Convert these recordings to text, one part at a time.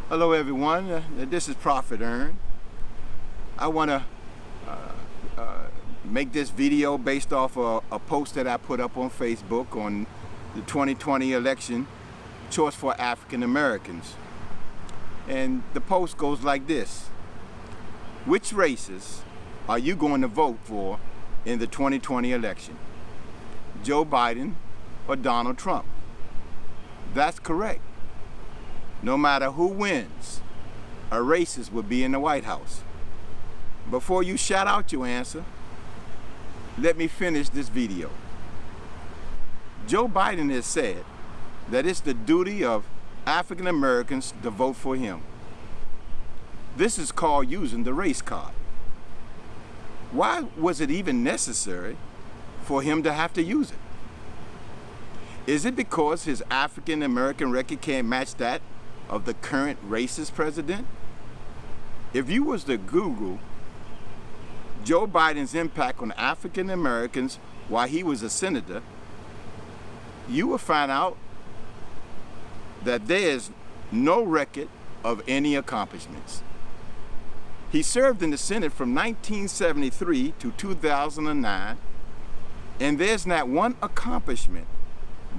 Hello everyone, this is Prophet Ern. I want to make this video based off a post that I put up on Facebook on the 2020 election, Choice for African Americans. And the post goes like this: which races are you going to vote for in the 2020 election? Joe Biden or Donald Trump? That's correct. No matter who wins, a racist will be in the White House. Before you shout out your answer, let me finish this video. Joe Biden has said that it's the duty of African Americans to vote for him. This is called using the race card. Why was it even necessary for him to have to use it? Is it because his African American record can't match that of the current racist president? If you was to Google Joe Biden's impact on African Americans while he was a senator, you will find out that there is no record of any accomplishments. He served in the Senate from 1973 to 2009, and there's not one accomplishment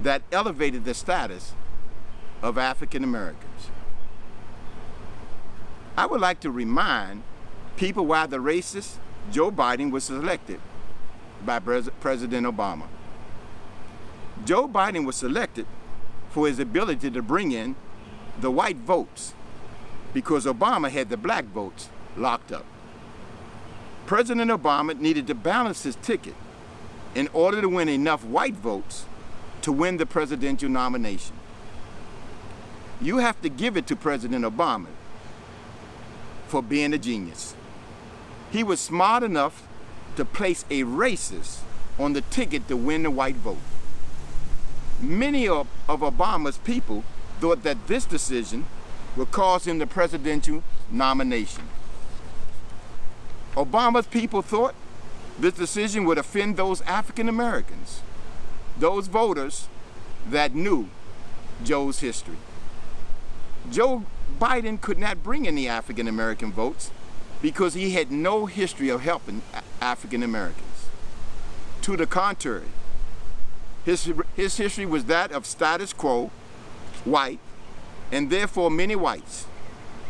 that elevated the status of African Americans. I would like to remind people why the racist Joe Biden was selected by President Obama. Joe Biden was selected for his ability to bring in the white votes because Obama had the black votes locked up. President Obama needed to balance his ticket in order to win enough white votes to win the presidential nomination. You have to give it to President Obama for being a genius. He was smart enough to place a racist on the ticket to win the white vote. Many of Obama's people thought that this decision would cause him the presidential nomination. Obama's people thought this decision would offend those African Americans, those voters that knew Joe's history. Joe Biden could not bring in the African American votes because he had no history of helping African Americans. To the contrary, his history was that of status quo, white, and therefore many whites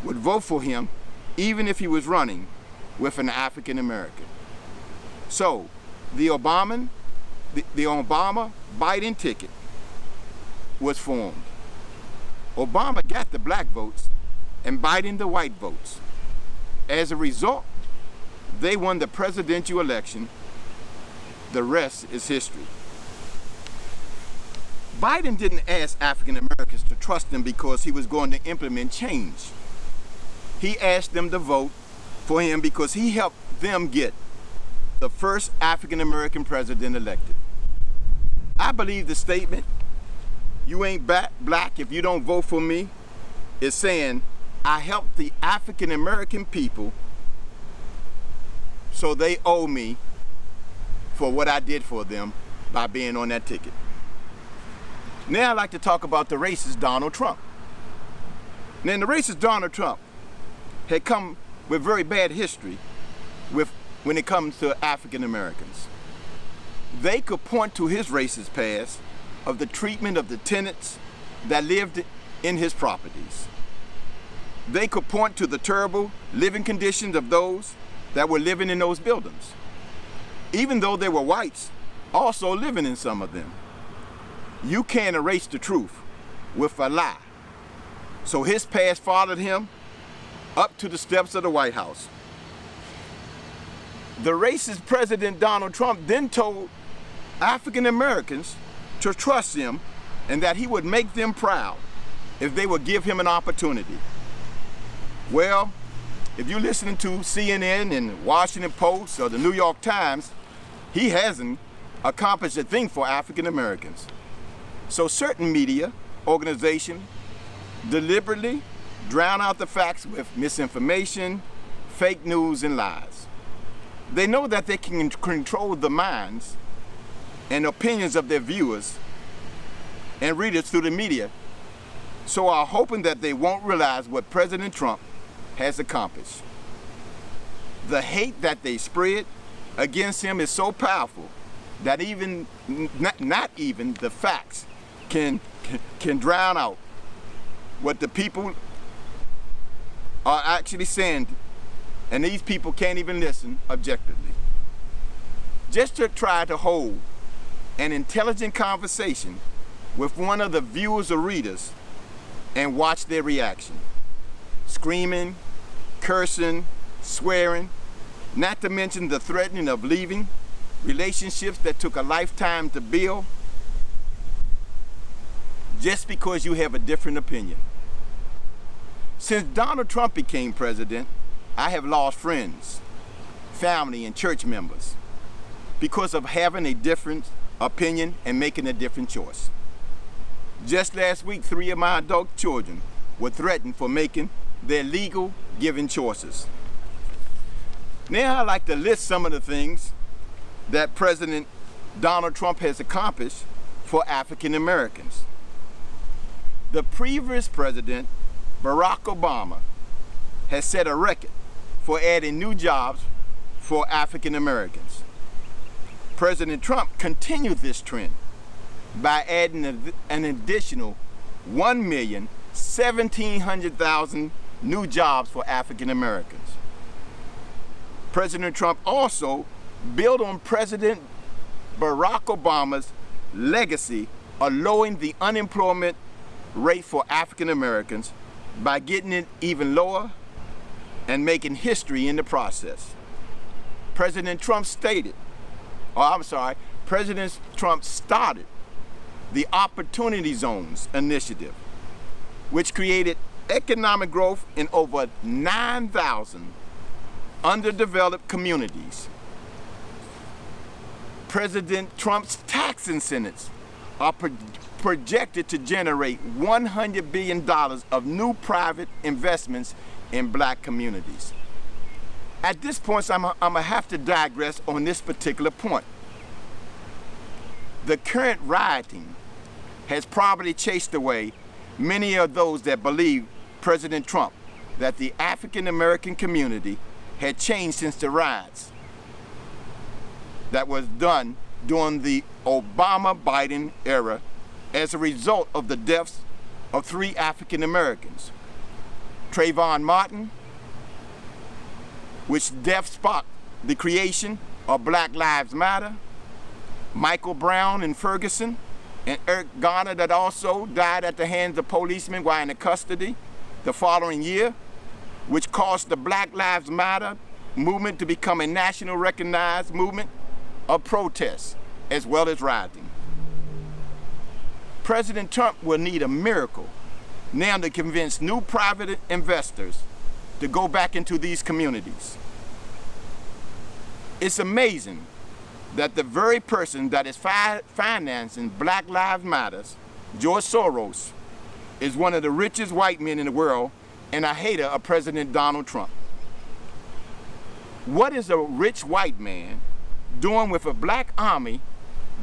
would vote for him even if he was running with an African American. So the Obama-Biden ticket was formed. Obama got the black votes and Biden the white votes. As a result, they won the presidential election. The rest is history. Biden didn't ask African Americans to trust him because he was going to implement change. He asked them to vote for him because he helped them get the first African American president elected. I believe the statement, "You ain't black if you don't vote for me," is saying, I helped the African American people, so they owe me for what I did for them by being on that ticket. Now I'd like to talk about the racist Donald Trump. Now the racist Donald Trump had come with very bad history when it comes to African Americans. They could point to his racist past of the treatment of the tenants that lived in his properties. They could point to the terrible living conditions of those that were living in those buildings, even though they were whites also living in some of them. You can't erase the truth with a lie. So his past followed him up to the steps of the White House. The racist President Donald Trump then told African Americans to trust him and that he would make them proud if they would give him an opportunity. Well, if you're listening to CNN and Washington Post or the New York Times, he hasn't accomplished a thing for African Americans. So certain media organizations deliberately drown out the facts with misinformation, fake news, and lies. They know that they can control the minds and opinions of their viewers and readers through the media so are hoping that they won't realize what President Trump has accomplished. The hate that they spread against him is so powerful that even not even the facts can drown out what the people are actually saying, and these people can't even listen objectively. Just to try to hold an intelligent conversation with one of the viewers or readers and watch their reaction. Screaming, cursing, swearing, not to mention the threatening of leaving, relationships that took a lifetime to build, just because you have a different opinion. Since Donald Trump became president, I have lost friends, family, and church members because of having a different opinion and making a different choice. Just last week, 3 of my adult children were threatened for making their legal given choices. Now I'd like to list some of the things that President Donald Trump has accomplished for African Americans. The previous president, Barack Obama, has set a record for adding new jobs for African Americans. President Trump continued this trend by adding an additional 1,700,000 new jobs for African Americans. President Trump also built on President Barack Obama's legacy of lowering the unemployment rate for African Americans by getting it even lower and making history in the process. President Trump started the Opportunity Zones initiative, which created economic growth in over 9,000 underdeveloped communities. President Trump's tax incentives are projected to generate $100 billion of new private investments in black communities. At this point, I'm gonna have to digress on this particular point. The current rioting has probably chased away many of those that believe President Trump that the African American community had changed since the riots that was done during the Obama-Biden era as a result of the deaths of 3 African Americans. Trayvon Martin, which death sparked the creation of Black Lives Matter, Michael Brown in Ferguson, and Eric Garner, that also died at the hands of policemen while in custody the following year, which caused the Black Lives Matter movement to become a national recognized movement of protest as well as rioting. President Trump will need a miracle now to convince new private investors to go back into these communities. It's amazing that the very person that is financing Black Lives Matter, George Soros, is one of the richest white men in the world and a hater of President Donald Trump. What is a rich white man doing with a black army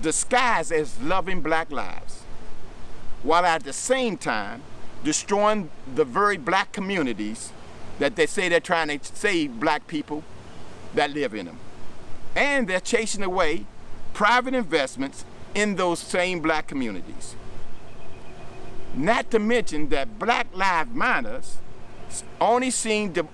disguised as loving black lives, while at the same time destroying the very black communities that they say they're trying to save black people that live in them? And they're chasing away private investments in those same black communities. Not to mention that Black Lives Matter only seem to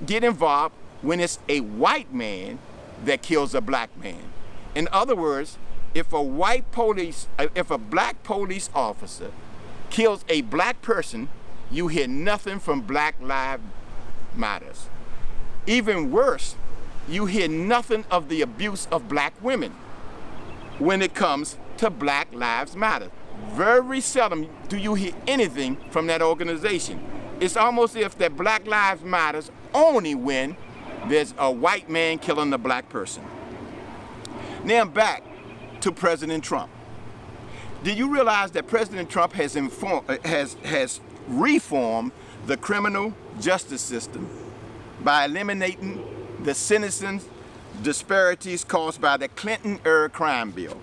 get involved when it's a white man that kills a black man. In other words, if a black police officer kills a black person, you hear nothing from Black Lives Matter. Even worse, you hear nothing of the abuse of black women when it comes to Black Lives Matter. Very seldom do you hear anything from that organization. It's almost as if that Black Lives Matter only when there's a white man killing a black person. Now back to President Trump. Do you realize that President Trump has reformed the criminal justice system by eliminating the sentencing disparities caused by the Clinton-era crime bill?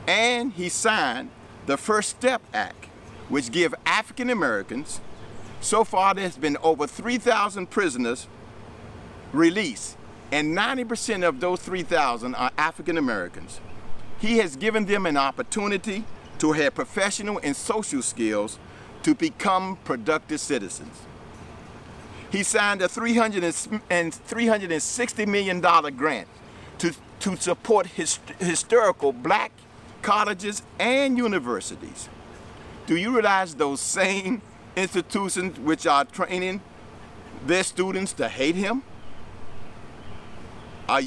And he signed the First Step Act, which give African Americans, so far there's been over 3,000 prisoners released, and 90% of those 3,000 are African Americans. He has given them an opportunity to have professional and social skills to become productive citizens. He signed a $360 million grant to support historical black colleges and universities. Do you realize those same institutions which are training their students to hate him are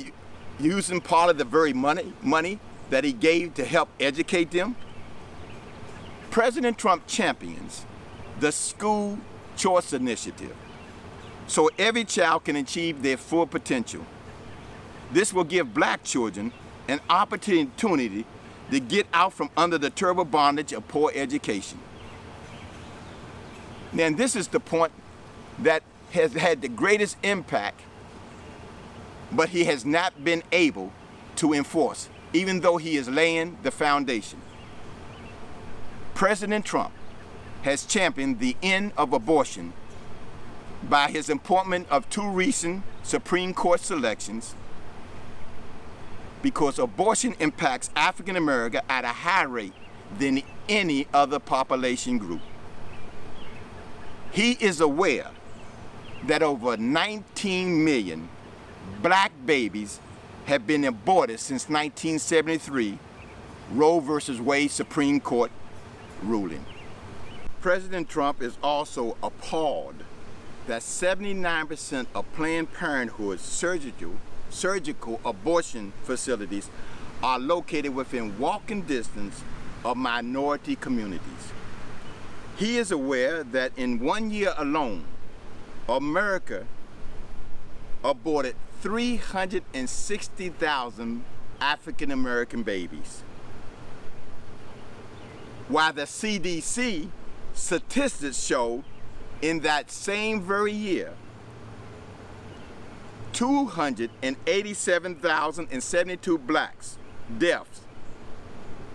using part of the very money that he gave to help educate them? President Trump champions the School Choice Initiative so every child can achieve their full potential. This will give black children an opportunity to get out from under the terrible bondage of poor education. Now, this is the point that has had the greatest impact, but he has not been able to enforce, even though he is laying the foundation. President Trump has championed the end of abortion by his appointment of 2 recent Supreme Court selections, because abortion impacts African America at a higher rate than any other population group. He is aware that over 19 million black babies have been aborted since 1973, Roe v. Wade Supreme Court ruling. President Trump is also appalled that 79% of Planned Parenthood's surgical abortion facilities are located within walking distance of minority communities. He is aware that in 1 year alone, America aborted 360,000 African American babies, while the CDC statistics show in that same very year 287,072 blacks deaths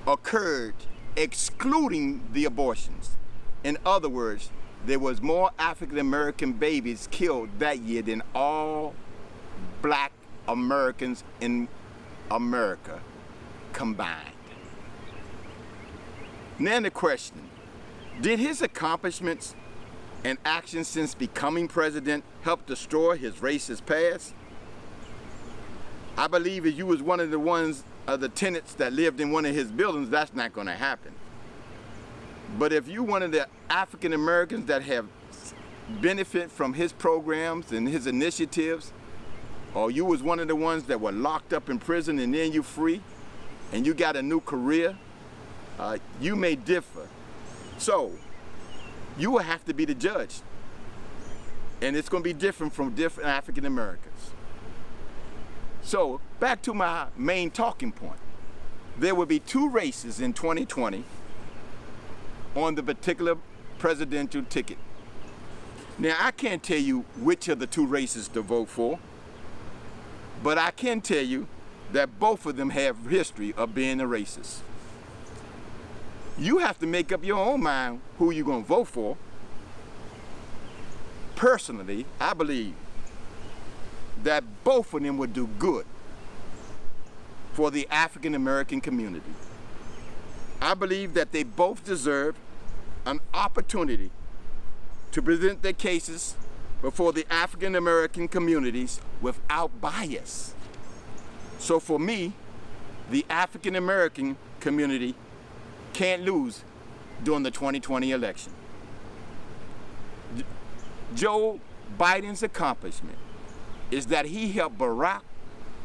occurred, excluding the abortions. In other words, there was more African American babies killed that year than all black Americans in America combined. Now the question, did his accomplishments and actions since becoming president help destroy his racist past? I believe if you was one of the tenants that lived in one of his buildings, that's not going to happen. But if you one of the African Americans that have benefit from his programs and his initiatives, or you was one of the ones that were locked up in prison and then you free and you got a new career, you may differ. So you will have to be the judge. And it's going to be different from different African Americans. So back to my main talking point. There will be 2 races in 2020 on the particular presidential ticket. Now, I can't tell you which of the 2 races to vote for, but I can tell you that both of them have history of being a racist. You have to make up your own mind who you're going to vote for. Personally, I believe that both of them would do good for the African American community. I believe that they both deserve an opportunity to present their cases before the African American communities without bias. So for me, the African American community can't lose during the 2020 election. Joe Biden's accomplishment is that he helped Barack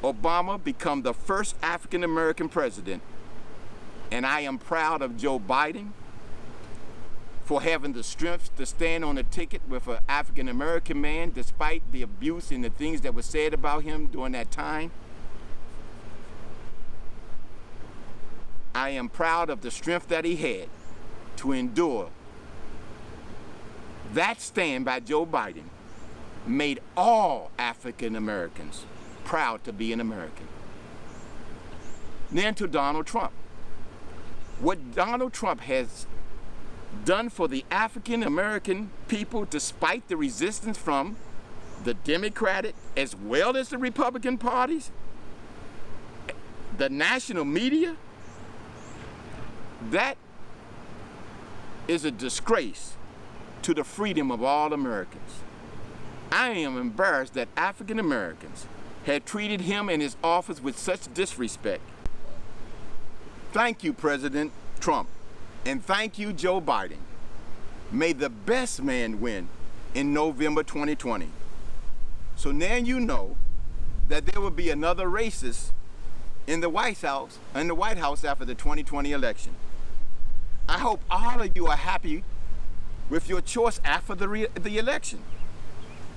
Obama become the first African American president, and I am proud of Joe Biden for having the strength to stand on a ticket with an African American man despite the abuse and the things that were said about him during that time. I am proud of the strength that he had to endure. That stand by Joe Biden made all African Americans proud to be an American. Then to Donald Trump. What Donald Trump has done for the African American people despite the resistance from the Democratic as well as the Republican parties, the national media, that is a disgrace to the freedom of all Americans. I am embarrassed that African Americans had treated him and his office with such disrespect. Thank you, President Trump, and thank you, Joe Biden. May the best man win in November 2020. So now you know that there will be another racist in the White House after the 2020 election. I hope all of you are happy with your choice after the election,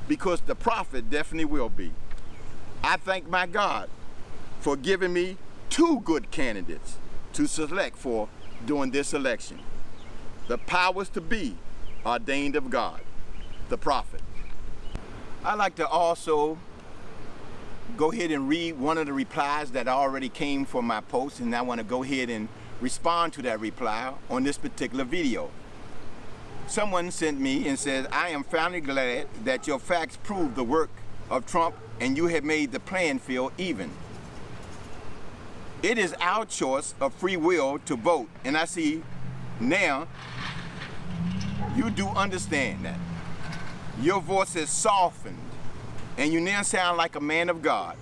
because the prophet definitely will be. I thank my God for giving me 2 good candidates to select for during this election. The powers to be ordained of God, the prophet. I'd like to also go ahead and read one of the replies that already came from my post, and I want to go ahead and respond to that reply on this particular video. Someone sent me and said, I am finally glad that your facts prove the work of Trump and you have made the playing field even. It is our choice of free will to vote, and I see now you do understand that. Your voice is softened and you now sound like a man of God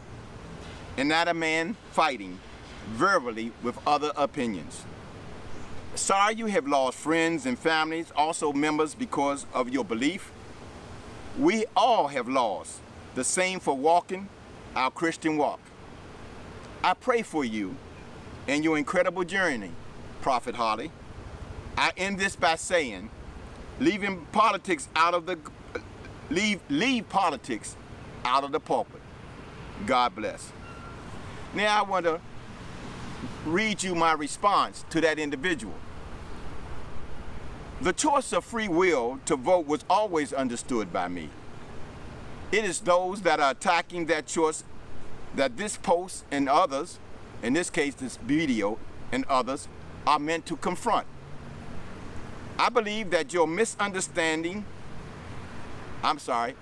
and not a man fighting verbally with other opinions. Sorry you have lost friends and families, also members, because of your belief. We all have lost, the same for walking our Christian walk. I pray for you and your incredible journey, Prophet Harley. I end this by saying, leave politics out of the pulpit. God bless. Now I want to read you my response to that individual. The choice of free will to vote was always understood by me. It is those that are attacking that choice that this post and others, in this case this video and others, are meant to confront. I believe that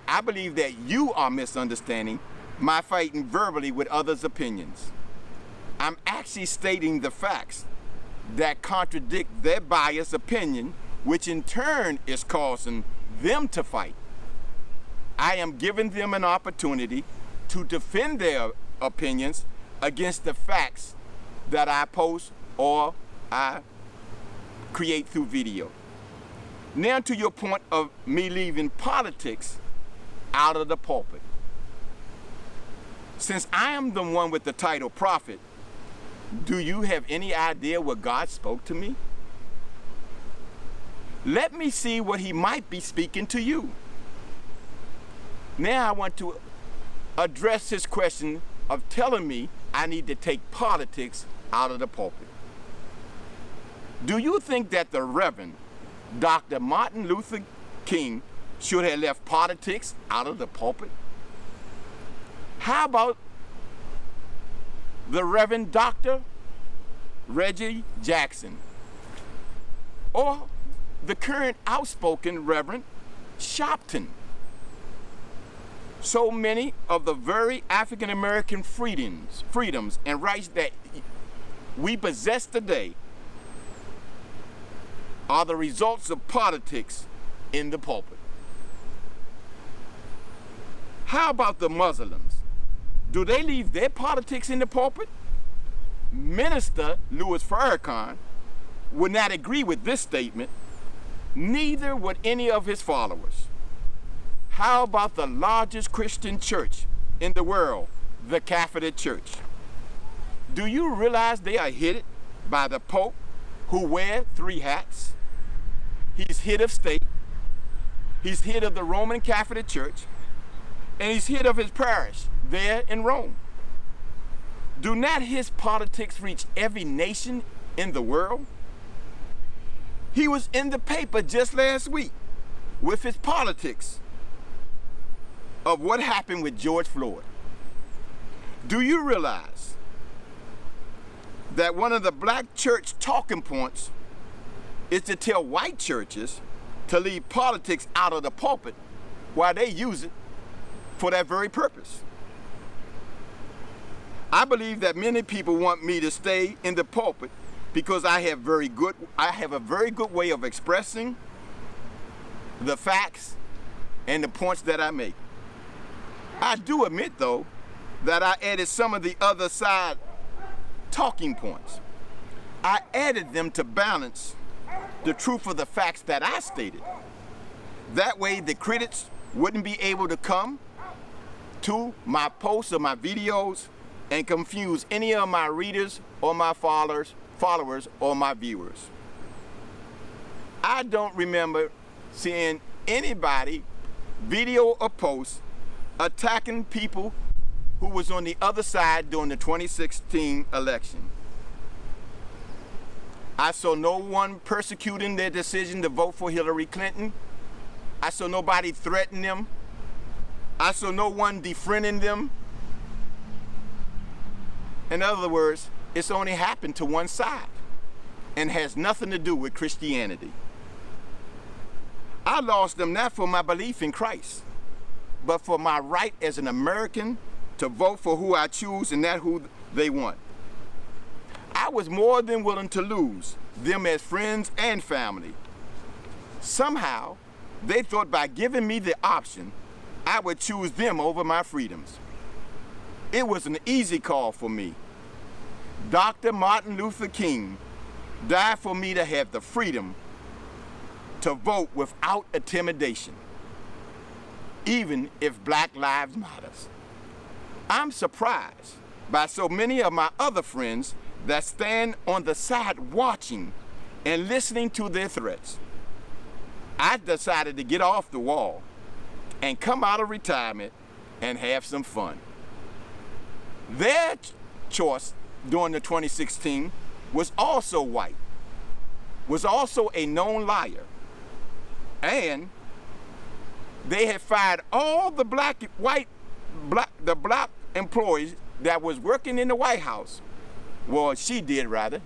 I believe that you are misunderstanding my fighting verbally with others' opinions. I'm actually stating the facts that contradict their biased opinion, which in turn is causing them to fight. I am giving them an opportunity to defend their opinions against the facts that I post or I create through video. Now to your point of me leaving politics out of the pulpit. Since I am the one with the title prophet, do you have any idea what God spoke to me? Let me see what he might be speaking to you. Now I want to address his question of telling me I need to take politics out of the pulpit. Do you think that the Reverend Dr. Martin Luther King should have left politics out of the pulpit? How about the Reverend Dr. Reggie Jackson, or the current outspoken Reverend Sharpton? So many of the very African American freedoms and rights that we possess today are the results of politics in the pulpit. How about the Muslims? Do they leave their politics in the pulpit? Minister Louis Farrakhan would not agree with this statement, neither would any of his followers. How about the largest Christian church in the world, the Catholic Church? Do you realize they are headed by the Pope, who wears 3 hats? He's head of state, he's head of the Roman Catholic Church, and he's head of his parish there in Rome. Do not his politics reach every nation in the world? He was in the paper just last week with his politics of what happened with George Floyd. Do you realize that one of the black church talking points is to tell white churches to leave politics out of the pulpit while they use it for that very purpose. I believe that many people want me to stay in the pulpit because I have a very good way of expressing the facts and the points that I make. I do admit, though, that I added some of the other side talking points. I added them to balance the truth of the facts that I stated. That way the critics wouldn't be able to come to my posts or my videos and confuse any of my readers or my followers or my viewers. I don't remember seeing anybody video or post attacking people who was on the other side during the 2016 election. I saw no one persecuting their decision to vote for Hillary Clinton. I saw nobody threaten them. I saw no one defriending them. In other words, it's only happened to one side and has nothing to do with Christianity. I lost them not for my belief in Christ, but for my right as an American to vote for who I choose and not who they want. I was more than willing to lose them as friends and family. Somehow, they thought by giving me the option, I would choose them over my freedoms. It was an easy call for me. Dr. Martin Luther King died for me to have the freedom to vote without intimidation, even if Black Lives Matter. I'm surprised by so many of my other friends that stand on the side watching and listening to their threats. I decided to get off the wall and come out of retirement and have some fun. Their choice during the 2016 was also white, was also a known liar, and they had fired all the black employees that was working in the White House. Well, she did rather,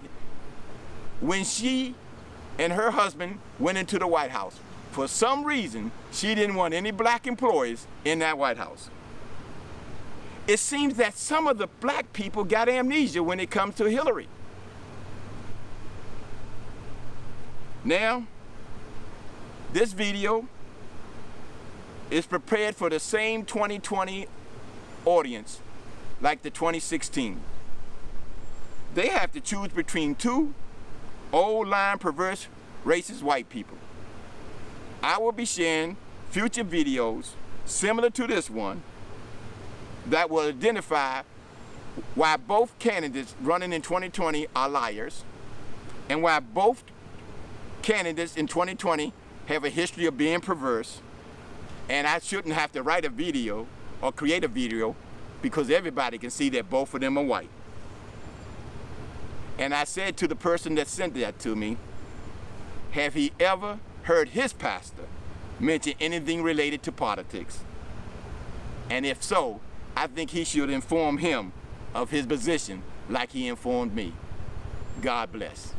when she and her husband went into the White House. For some reason, she didn't want any black employees in that White House. It seems that some of the black people got amnesia when it comes to Hillary. Now, this video is prepared for the same 2020 audience like the 2016. They have to choose between two old-line, perverse, racist white people. I will be sharing future videos similar to this one that will identify why both candidates running in 2020 are liars and why both candidates in 2020 have a history of being perverse, and I shouldn't have to write a video or create a video because everybody can see that both of them are white. And I said to the person that sent that to me, have he ever heard his pastor mention anything related to politics? And if so, I think he should inform him of his position like he informed me. God bless.